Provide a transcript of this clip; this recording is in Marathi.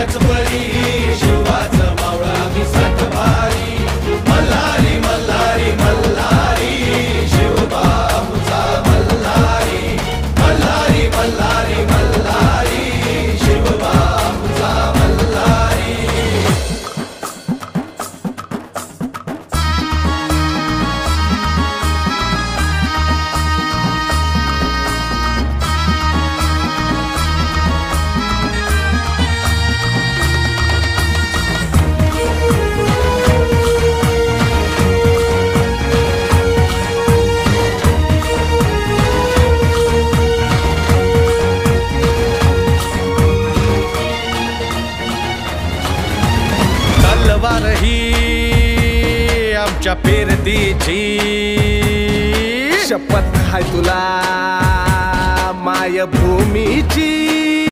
एकच परी शिवाचं मावळा मी सातबारी मल्हारी मल्हारी मल्हारी शिवबापूचा मल्हारी मल्हारी मल्हारी मल्हारी शिवबापूचा मल्हारी तलवार ही आमच्या पेरतीची शपथ हाय तुला मायभूमीची